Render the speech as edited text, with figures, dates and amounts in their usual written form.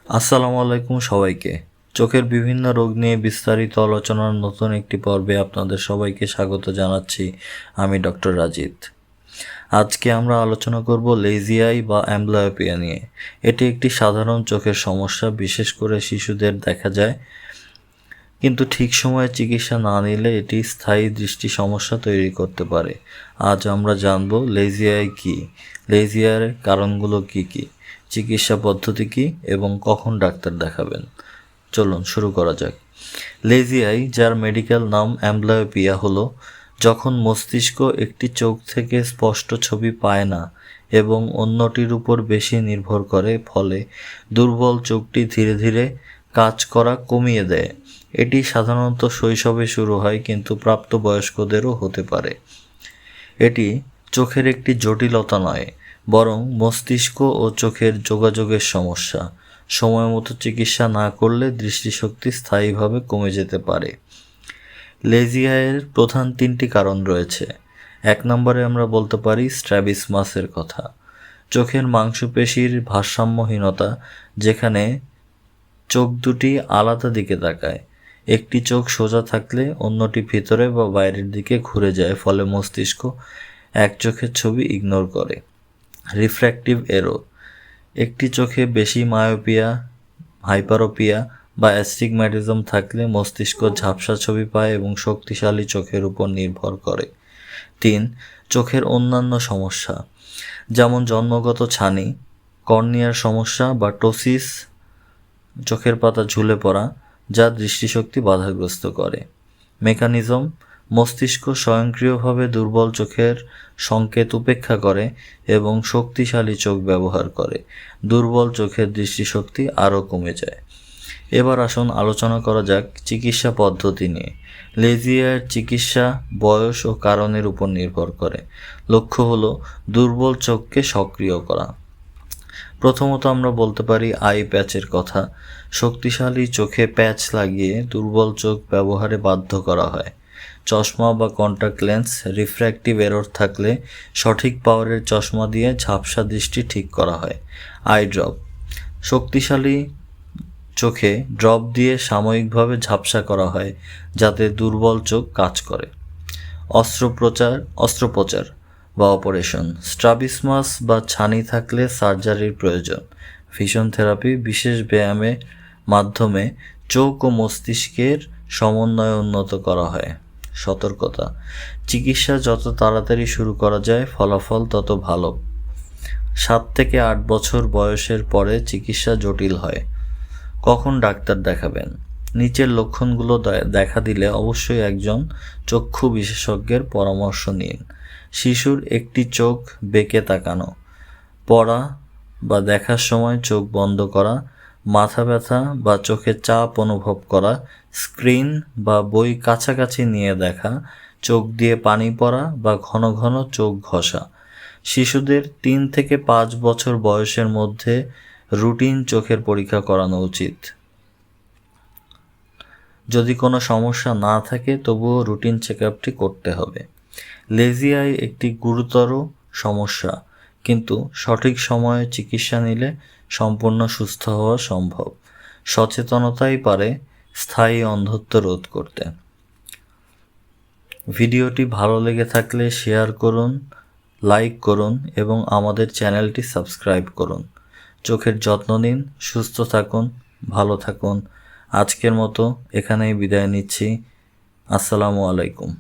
আসসালামু আলাইকুম সবাইকে। চোখের বিভিন্ন রোগ নিয়ে বিস্তারিত আলোচনার নতুন একটি পর্বে আপনাদের সবাইকে স্বাগত জানাচ্ছি। আমি ডক্টর রাজিত। আজকে আমরা আলোচনা করব লেজি আই বা অ্যাম্বলায়োপিয়া নিয়ে। এটি একটি সাধারণ চোখের সমস্যা, বিশেষ করে শিশুদের দেখা যায়, কিন্তু ঠিক সময়ে চিকিৎসা না নিলে এটি স্থায়ী দৃষ্টি সমস্যা তৈরি করতে পারে। আজ আমরা জানব লেজি আই কী, লেজি আইয়ের কারণগুলো কী কী, চিকিৎসা পদ্ধতি কী এবং কখন ডাক্তার দেখাবেন। চলুন শুরু করা যাক। লেজি আই, যার মেডিকেল নাম অ্যাম্বলায়োপিয়া, হলো যখন মস্তিষ্ক একটি চোখ থেকে স্পষ্ট ছবি পায় না এবং অন্যটির উপর বেশি নির্ভর করে, ফলে দুর্বল চোখটি ধীরে ধীরে কাজ করা কমিয়ে দেয়। এটি সাধারণত শৈশবে শুরু হয়, কিন্তু প্রাপ্তবয়স্কদেরও হতে পারে। এটি চোখের একটি জটিলতা নয়, বরং মস্তিষ্ক ও চোখের যোগাযোগের সমস্যা। সময় মতো চিকিৎসা না করলে দৃষ্টিশক্তি স্থায়ীভাবে কমে যেতে পারে। লেজি আইয়ের প্রধান তিনটি কারণ রয়েছে। 1 নম্বরে আমরা বলতে পারি স্ট্র্যাবিসমাসের কথা। চোখের মাংসপেশির ভারসাম্যহীনতা, যেখানে চোখ দুটি আলাদা দিকে তাকায়। একটি চোখ সোজা থাকলে অন্যটি ভিতরে বা বাইরের দিকে ঘুরে যায়, ফলে মস্তিষ্ক এক চোখের ছবি ইগনোর করে। রিফ্র্যাক্টিভ এরর, একটি চোখে বেশি মায়োপিয়া, হাইপারোপিয়া বা অ্যাস্টিগম্যাটিজম থাকলে মস্তিষ্ক ঝাপসা ছবি পায় এবং শক্তিশালী চোখের উপর নির্ভর করে। 3. চোখের অন্যান্য সমস্যা, যেমন জন্মগত ছানি, কর্নিয়ার সমস্যা বা টোসিস, চোখের পাতা ঝুলে পড়া, যা দৃষ্টিশক্তি বাধাগ্রস্ত করে। মেকানিজম, মস্তিষ্ক স্বয়ংক্রিয়ভাবে দুর্বল চোখের সংকেত উপেক্ষা করে এবং শক্তিশালী চোখ ব্যবহার করে। দুর্বল চোখের দৃষ্টিশক্তি আরও কমে যায়। এবার আসুন আলোচনা করা যাক চিকিৎসা পদ্ধতি নিয়ে। লেজি আইয়ের চিকিৎসা বয়স ও কারণের উপর নির্ভর করে। লক্ষ্য হলো দুর্বল চোখকে সক্রিয় করা। প্রথমত আমরা বলতে পারি আই প্যাচের কথা। শক্তিশালী চোখে প্যাচ লাগিয়ে দুর্বল চোখ ব্যবহারে বাধ্য করা হয়। চশমা বা কন্ট্যাক্ট লেন্স, রিফ্র্যাক্টিভ এরর থাকলে সঠিক পাওয়ারের চশমা দিয়ে ঝাপসা দৃষ্টি ঠিক করা হয়। আই ড্রপ, শক্তিশালী চোখে ড্রপ দিয়ে সাময়িকভাবে ঝাপসা করা হয়, যাতে দুর্বল চোখ কাজ করে। অস্ত্রোপচার বা অপারেশন, স্ট্রাবিসমাস বা ছানি থাকলে সার্জারির প্রয়োজন। ভিশন থেরাপি, বিশেষ ব্যায়ামের মাধ্যমে চোখ ও মস্তিষ্কের সমন্বয় উন্নত করা হয়। সতর্কতা, চিকিৎসা যত তাড়াতাড়ি শুরু করা যায় ফলাফল তত ভালো। 7 থেকে 8 বছর বয়সের পরে চিকিৎসা জটিল হয়। কখন ডাক্তার দেখাবেন? নিচের লক্ষণগুলো দেখা দিলে অবশ্যই একজন চক্ষু বিশেষজ্ঞের পরামর্শ নিন। শিশুর একটি চোখ বেঁকে তাকানো, পড়া বা দেখার সময় চোখ বন্ধ করা, মাথা ব্যথা বা চোখে চাপ অনুভব করা, স্ক্রিন বা বই কাছাকাছি নিয়ে দেখা, চোখ দিয়ে পানি পড়া বা ঘন ঘন চোখ ঘষা। শিশুদের 3 থেকে 5 বছর বয়সের মধ্যে রুটিন চোখের পরীক্ষা করানো উচিত। যদি কোনো সমস্যা না থাকে তবুও রুটিন চেকআপটি করতে হবে। লেজি আই একটি গুরুতর সমস্যা, কিন্তু সঠিক সময়ে চিকিৎসা নিলে সম্পূর্ণ সুস্থ হওয়া সম্ভব। সচেতনতাই পারে স্থায়ী অন্ধত্ব রোধ করতে। ভিডিওটি ভালো লেগে থাকলে শেয়ার করুন, লাইক করুন এবং আমাদের চ্যানেলটি সাবস্ক্রাইব করুন। চোখের যত্ন নিন, সুস্থ থাকুন, ভালো থাকুন। আজকের মতো এখানেই বিদায় নিচ্ছি। আসসালামু আলাইকুম।